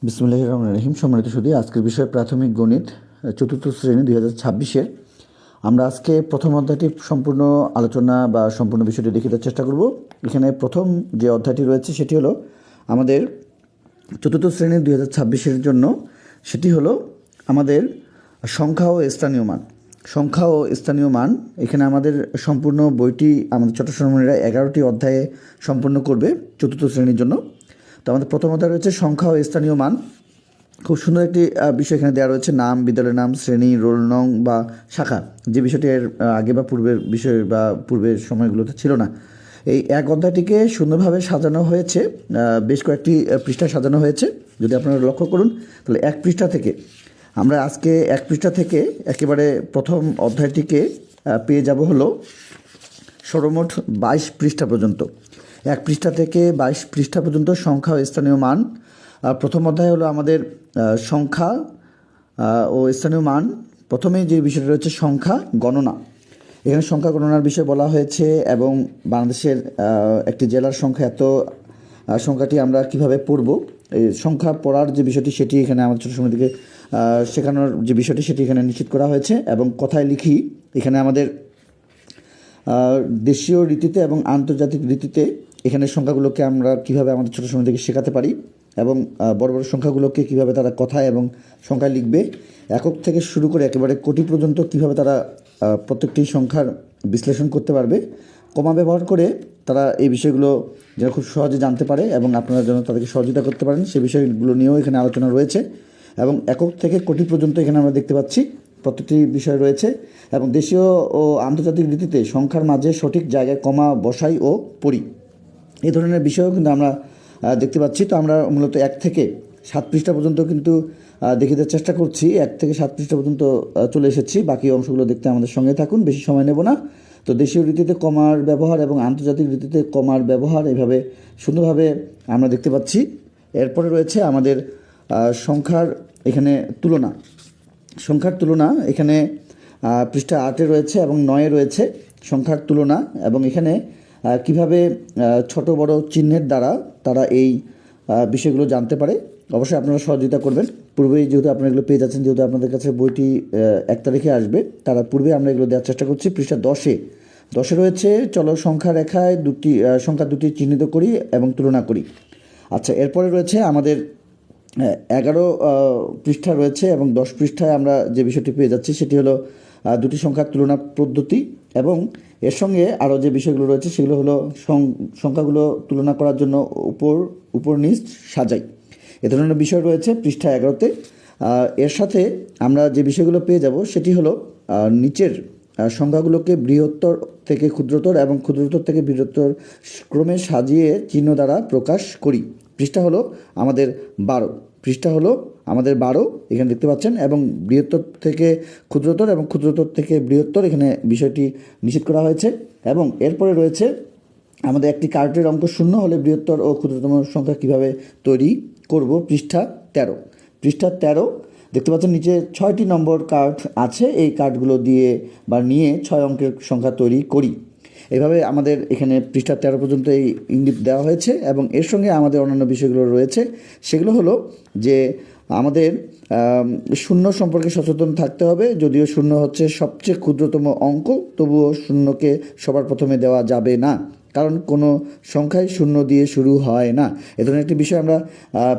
বিসমিল্লাহির রহমানির রহিম। সম্মানিত সুধী, আজকের বিষয় প্রাথমিক গণিত চতুর্থ শ্রেণী 2026-এর। আমরা আজকে প্রথম অধ্যায়টি সম্পূর্ণ আলোচনা বা সম্পূর্ণ বিষয়টি দেখে দেওয়ার চেষ্টা করব। এখানে প্রথম যে অধ্যায়টি রয়েছে সেটি হলো আমাদের চতুর্থ শ্রেণীর 2026-এর জন্য, সেটি হলো আমাদের সংখ্যা ও স্থানীয় মান। সংখ্যা ও স্থানীয় মান, এখানে আমাদের সম্পূর্ণ বইটি আমাদের ছোট সোনামণিরা 11টি অধ্যায়ে সম্পূর্ণ করবে চতুর্থ শ্রেণীর জন্য। তো আমাদের প্রথম অধ্যায় রয়েছে সংখ্যা ও স্থানীয় মান। খুব সুন্দর একটি বিষয় এখানে দেওয়া রয়েছে, নাম, বিদ্যালয়ের নাম, শ্রেণী, রোল নং বা শাখা, যে বিষয়টি এর আগে বা পূর্বের বিষয় বা পূর্বের সময়গুলোতে ছিল না। এই এক অধ্যায়টিকে সুন্দরভাবে সাজানো হয়েছে, বেশ কয়েকটি পৃষ্ঠা সাজানো হয়েছে। যদি আপনারা লক্ষ্য করুন তাহলে এক পৃষ্ঠা থেকে আমরা আজকে এক পৃষ্ঠা থেকে একেবারে প্রথম অধ্যায়টিকে পেয়ে যাব হলো সর্বমোট 22 পৃষ্ঠা পর্যন্ত। এক পৃষ্ঠা থেকে 22 পৃষ্ঠা পর্যন্ত সংখ্যা ও স্থানীয় মান। প্রথম অধ্যায় হলো আমাদের সংখ্যা ও স্থানীয় মান। প্রথমেই যে বিষয়টি রয়েছে সংখ্যা গণনা। এখানে সংখ্যা গণনার বিষয় বলা হয়েছে এবং বাংলাদেশের একটি জেলার সংখ্যা এত, সংখ্যাটি আমরা কিভাবে পড়ব, এই সংখ্যা পড়ার যে বিষয়টি সেটি এখানে আমাদের ছোটো সময় থেকে শেখানোর যে বিষয়টি সেটি এখানে নিশ্চিত করা হয়েছে। এবং কথায় লিখি, এখানে আমাদের দেশীয় রীতিতে এবং আন্তর্জাতিক রীতিতে এখানে সংখ্যাগুলোকে আমরা কিভাবে আমাদের ছোটো সময় থেকে শেখাতে পারি এবং বড় বড় সংখ্যাগুলোকে কিভাবে তারা কথায় এবং সংখ্যায় লিখবে, একক থেকে শুরু করে একেবারে কোটি পর্যন্ত কিভাবে তারা প্রত্যেকটি সংখ্যার বিশ্লেষণ করতে পারবে, কমা ব্যবহার করে তারা এই বিষয়গুলো যেন খুব সহজে জানতে পারে এবং আপনারা যেন তাদেরকে সহযোগিতা করতে পারেন, সে বিষয়গুলো নিয়েও এখানে আলোচনা রয়েছে। এবং একক থেকে কোটি পর্যন্ত এখানে আমরা দেখতে পাচ্ছি প্রত্যেকটি বিষয় রয়েছে। এবং দেশীয় ও আন্তর্জাতিক রীতিতে সংখ্যার মাঝে সঠিক জায়গায় কমা বসাই ও পড়ি, এই ধরনের বিষয়ও কিন্তু আমরা দেখতে পাচ্ছি। তো আমরা মূলত 1 থেকে 7 পৃষ্ঠা পর্যন্ত কিন্তু দেখিতে চেষ্টা করছি। 1 থেকে 7 পৃষ্ঠা পর্যন্ত চলে এসেছি। বাকি অংশগুলো দেখতে আমাদের সঙ্গে থাকুন, বেশি সময় নেব না। তো দেশীয় রীতিতে কমার ব্যবহার এবং আন্তর্জাতিক রীতিতে কমার ব্যবহার এইভাবে সুন্দরভাবে আমরা দেখতে পাচ্ছি। এরপরে রয়েছে আমাদের সংখ্যার এখানে তুলনা। সংখ্যার তুলনা এখানে পৃষ্ঠা 8-এ রয়েছে এবং 9-এ রয়েছে সংখ্যার তুলনা। এবং এখানে কিভাবে ছোট বড় চিহ্নের দ্বারা তারা এই বিষয়গুলো জানতে পারে। অবশ্যই আপনারা সহযোগিতা করবেন। পূর্বেই যেহেতু আপনারা এগুলো পেয়ে যাচ্ছেন, যেহেতু আপনাদের কাছে বইটি 1 তারিখে আসবে, তারা পূর্বে আমরা এগুলো দেওয়ার চেষ্টা করছি। পৃষ্ঠা 10-এ রয়েছে চলো সংখ্যা রেখায় সংখ্যা দুটি চিহ্নিত করি এবং তুলনা করি। আচ্ছা, এরপরে রয়েছে আমাদের 11 পৃষ্ঠা রয়েছে এবং 10 পৃষ্ঠায় আমরা যে বিষয়টি পেয়ে যাচ্ছি সেটি হলো দুটি সংখ্যার তুলনা পদ্ধতি। এবং এর সঙ্গে আরও যে বিষয়গুলো রয়েছে সেগুলো হলো সংখ্যাগুলো তুলনা করার জন্য উপর নিচ সাজাই, এ ধরনের বিষয় রয়েছে পৃষ্ঠা 11-তে। এর সাথে আমরা যে বিষয়গুলো পেয়ে যাব সেটি হলো নিচের সংখ্যাগুলোকে বৃহত্তর থেকে ক্ষুদ্রতর এবং ক্ষুদ্রতর থেকে বৃহত্তর ক্রমে সাজিয়ে চিহ্ন দ্বারা প্রকাশ করি। পৃষ্ঠা হলো আমাদের 12, এখানে দেখতে পাচ্ছেন। এবং বৃহত্তর থেকে ক্ষুদ্রতর এবং ক্ষুদ্রতর থেকে বৃহত্তর, এখানে বিষয়টি নিশ্চিত করা হয়েছে। এবং এরপরে রয়েছে আমাদের একটি কার্টের অঙ্ক শূন্য হলে বৃহত্তর ও ক্ষুদ্রতম সংখ্যা কিভাবে তৈরি করব। পৃষ্ঠা 13 দেখতে পাচ্ছেন, নিচে 6টি নম্বর কার্ড আছে। এই কার্ডগুলো দিয়ে বা নিয়ে 6 অঙ্কের সংখ্যা তৈরি করি। এভাবে আমাদের এখানে পৃষ্ঠা 13 পর্যন্ত এই ইঙ্গিত দেওয়া হয়েছে। এবং এর সঙ্গে আমাদের অন্যান্য বিষয়গুলো রয়েছে, সেগুলো হলো যে আমাদের শূন্য সম্পর্কে সচেতন থাকতে হবে। যদিও শূন্য হচ্ছে সবচেয়ে ক্ষুদ্রতম অঙ্ক, তবুও শূন্যকে সবার প্রথমে দেওয়া যাবে না, কারণ কোনো সংখ্যাই শূন্য দিয়ে শুরু হয় না। এ ধরনের একটি বিষয় আমরা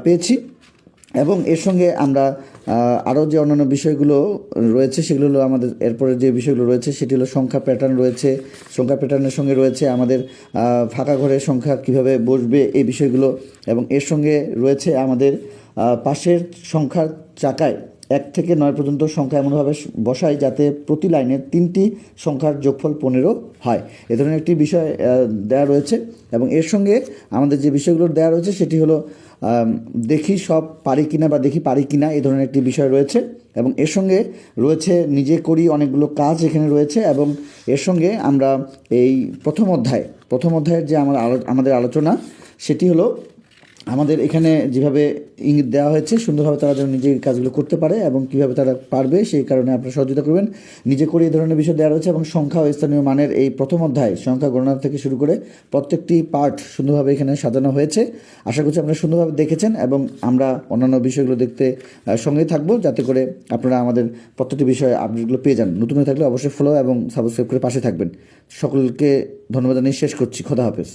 পেয়েছি। এবং এর সঙ্গে আমরা আরও যে অন্যান্য বিষয়গুলো রয়েছে সেগুলো হলো আমাদের এরপরে যে বিষয়গুলো রয়েছে সেটি হলো সংখ্যা প্যাটার্ন রয়েছে। সংখ্যা প্যাটার্নের সঙ্গে রয়েছে আমাদের ফাঁকা ঘরের সংখ্যা কিভাবে বসবে এই বিষয়গুলো। এবং এর সঙ্গে রয়েছে আমাদের পাশের সংখ্যার চাকায় 1 থেকে 9 পর্যন্ত সংখ্যা এমনভাবে বসাই যাতে প্রতি লাইনে 3টি সংখ্যার যোগফল 15 হয়। এ ধরনের একটি বিষয় দেওয়া রয়েছে। এবং এর সঙ্গে আমাদের যে বিষয়গুলো দেওয়া রয়েছে সেটি হলো দেখি সব পারি কিনা বা দেখি পারি কিনা, এই ধরনের একটি বিষয় রয়েছে। এবং এর সঙ্গে রয়েছে নিজে করি অনেকগুলো কাজ এখানে রয়েছে। এবং এর সঙ্গে আমরা এই প্রথম অধ্যায়ের যে আমাদের আলোচনা সেটি হলো আমাদের এখানে যেভাবে ইঙ্গিত দেওয়া হয়েছে সুন্দরভাবে তারা যেন নিজের কাজগুলো করতে পারে এবং কীভাবে তারা পারবে সেই কারণে আপনারা সহযোগিতা করবেন। নিজে করে এই ধরনের বিষয় দেওয়া রয়েছে এবং সংখ্যা ও স্থানীয় মানের এই প্রথম অধ্যায় সংখ্যা গণনা থেকে শুরু করে প্রত্যেকটি পার্ট সুন্দরভাবে এখানে সাজানো হয়েছে। আশা করছি আপনারা সুন্দরভাবে দেখেছেন এবং আমরা অন্যান্য বিষয়গুলো দেখতে সঙ্গেই থাকবো, যাতে করে আপনারা আমাদের প্রত্যেকটি বিষয়ে আপডেটগুলো পেয়ে যান। নতুন হয়ে থাকলে অবশ্যই ফলো এবং সাবস্ক্রাইব করে পাশে থাকবেন। সকলকে ধন্যবাদ জানিয়ে শেষ করছি। খোদা হাফেজ।